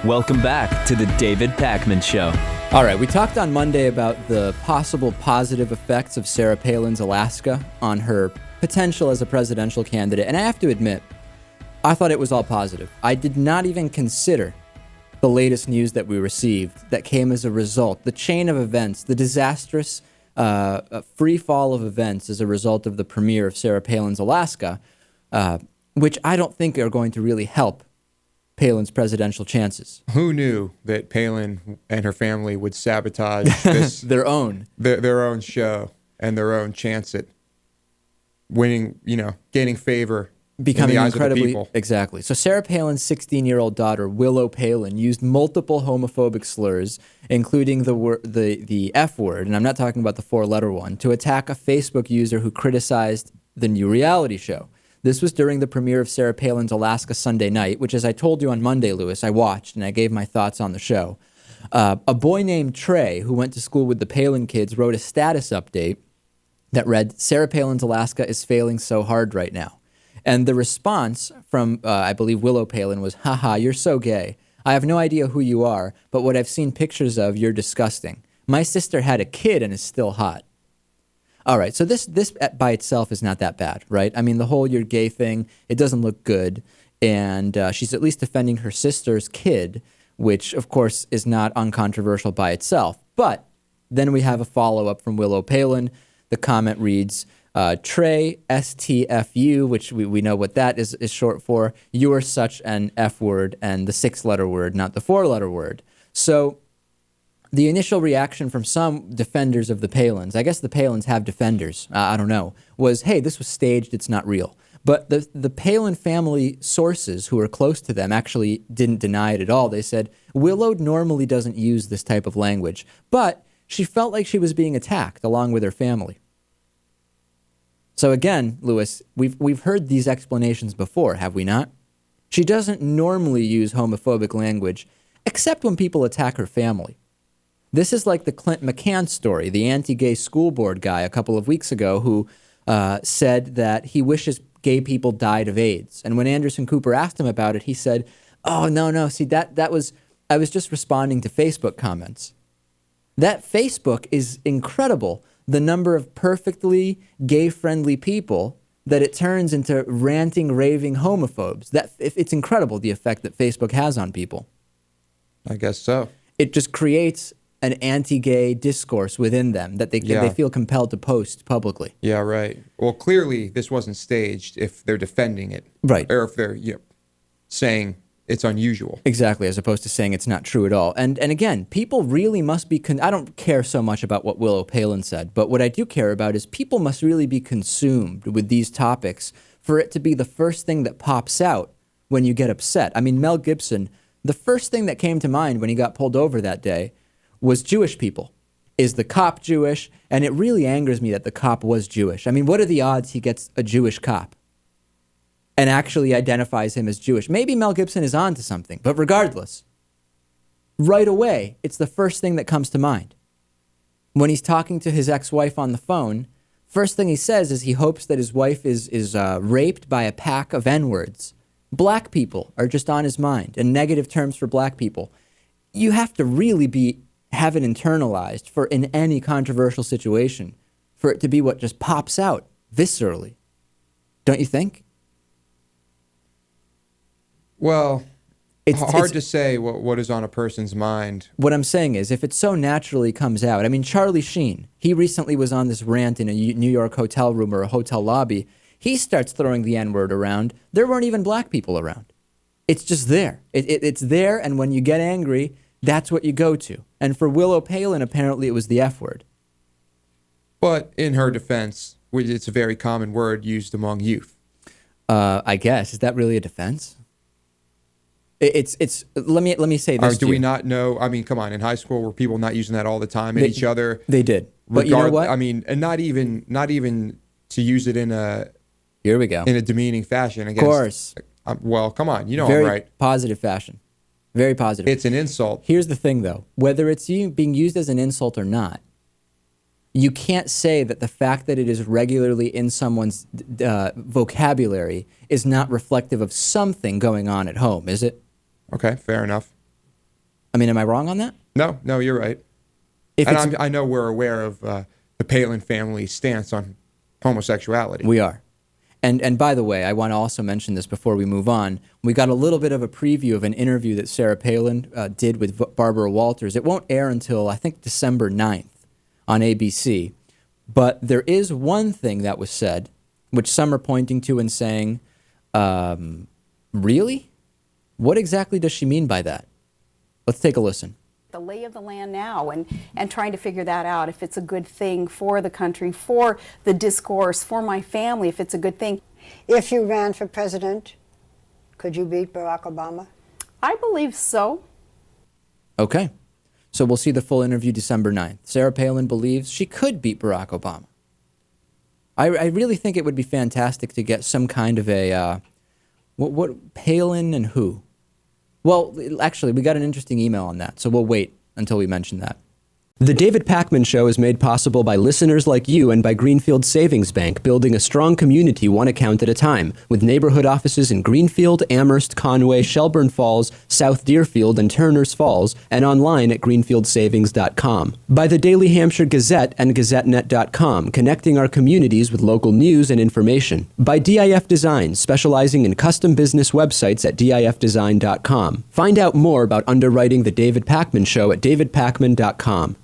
Welcome back to the David Pakman Show. All right, we talked on Monday about the possible positive effects of Sarah Palin's Alaska on her potential as a presidential candidate, and I have to admit, I thought it was all positive. I did not even consider the latest news that we received that came as a result, the chain of events, the disastrous free fall of events as a result of the premiere of Sarah Palin's Alaska, which I don't think are going to really help Palin's presidential chances. Who knew that Palin and her family would sabotage this their own show and their own chance at winning, gaining favor, becoming in the eyes incredibly of the people. Exactly. So Sarah Palin's 16-year-old daughter, Willow Palin, used multiple homophobic slurs, including the F word, and I'm not talking about the four-letter one, to attack a Facebook user who criticized the new reality show. This was during the premiere of Sarah Palin's Alaska Sunday Night, which, as I told you on Monday, Lewis, I watched and I gave my thoughts on the show. A boy named Trey, who went to school with the Palin kids, wrote a status update that read, "Sarah Palin's Alaska is failing so hard right now." And the response from, I believe, Willow Palin was, "Haha, you're so gay. I have no idea who you are, but what I've seen pictures of, you're disgusting. My sister had a kid and is still hot." All right, so this by itself is not that bad, right? I mean, the whole you're gay thing, it doesn't look good. And she's at least defending her sister's kid, which, of course, is not uncontroversial by itself. But then we have a follow-up from Willow Palin. The comment reads, Trey, STFU, which we know what that is short for. You are such an F word, and the 6-letter word, not the 4-letter word. So the initial reaction from some defenders of the Palins, I guess the Palins have defenders, I don't know, was, hey, this was staged, it's not real. But the Palin family sources who are close to them actually didn't deny it at all. They said, Willow normally doesn't use this type of language, but she felt like she was being attacked along with her family. So again, Lewis, we've heard these explanations before, have we not? She doesn't normally use homophobic language, except when people attack her family. This is like the Clint McCance story, the anti-gay school board guy a couple of weeks ago who said that he wishes gay people died of AIDS. And when Anderson Cooper asked him about it, he said, oh, no, see, I was just responding to Facebook comments. That Facebook is incredible, the number of perfectly gay-friendly people that it turns into ranting, raving homophobes. It's incredible, the effect that Facebook has on people. I guess so. It just creates an anti-gay discourse within them that they feel compelled to post publicly. Yeah, right. Well, clearly this wasn't staged if they're defending it. Right. Or if they're saying it's unusual. Exactly, as opposed to saying it's not true at all. And again, people really must be... I don't care so much about what Willow Palin said, but what I do care about is people must really be consumed with these topics for it to be the first thing that pops out when you get upset. I mean, Mel Gibson, the first thing that came to mind when he got pulled over that day was Jewish people. Is the cop Jewish? And it really angers me that the cop was Jewish. I mean, what are the odds he gets a Jewish cop and actually identifies him as Jewish? Maybe Mel Gibson is on to something, but regardless, right away, it's the first thing that comes to mind. When he's talking to his ex-wife on the phone, first thing he says is he hopes that his wife is raped by a pack of N-words. Black people are just on his mind, and negative terms for black people. You have to really have it internalized for in any controversial situation for it to be what just pops out viscerally. Don't you think? Well, it's hard to say what is on a person's mind. What I'm saying is, if it so naturally comes out, I mean, Charlie Sheen, he recently was on this rant in a New York hotel room or a hotel lobby. He starts throwing the N-word around. There weren't even black people around. It's just there. It's there, and when you get angry, that's what you go to. And for Willow Palin, apparently it was the F word. But in her defense, it's a very common word used among youth. I guess. Is that really a defense? It's. Let me say this. Do we not know? I mean, come on. In high school, were people not using that all the time at each other? They did. But you know what? I mean, and not even to use it in a. Here we go. In a demeaning fashion. Against, of course. Well, come on. You know Very I'm right. Positive fashion. Very positive. It's an insult. Here's the thing, though. Whether it's being used as an insult or not, you can't say that the fact that it is regularly in someone's vocabulary is not reflective of something going on at home, is it? Okay, fair enough. mean, am I wrong on that? No, you're right. If And it's- I know we're aware of the Palin family's stance on homosexuality. We are. And by the way, I want to also mention this before we move on. We got a little bit of a preview of an interview that Sarah Palin did with Barbara Walters. It won't air until, I think, December 9th on ABC. But there is one thing that was said, which some are pointing to and saying, really? What exactly does she mean by that? Let's take a listen. The lay of the land now and trying to figure that out, if it's a good thing for the country, for the discourse, for my family, if it's a good thing. If you ran for president, could you beat Barack Obama? I believe so. Okay. So we'll see the full interview December 9th. Sarah Palin believes she could beat Barack Obama. I really think it would be fantastic to get some kind of a, what Palin and who? Well, actually, we got an interesting email on that, so we'll wait until we mention that. The David Pakman Show is made possible by listeners like you and by Greenfield Savings Bank, building a strong community one account at a time, with neighborhood offices in Greenfield, Amherst, Conway, Shelburne Falls, South Deerfield, and Turners Falls, and online at greenfieldsavings.com. By the Daily Hampshire Gazette and gazettenet.com, connecting our communities with local news and information. By DIF Design, specializing in custom business websites at difdesign.com. Find out more about underwriting The David Pakman Show at davidpakman.com.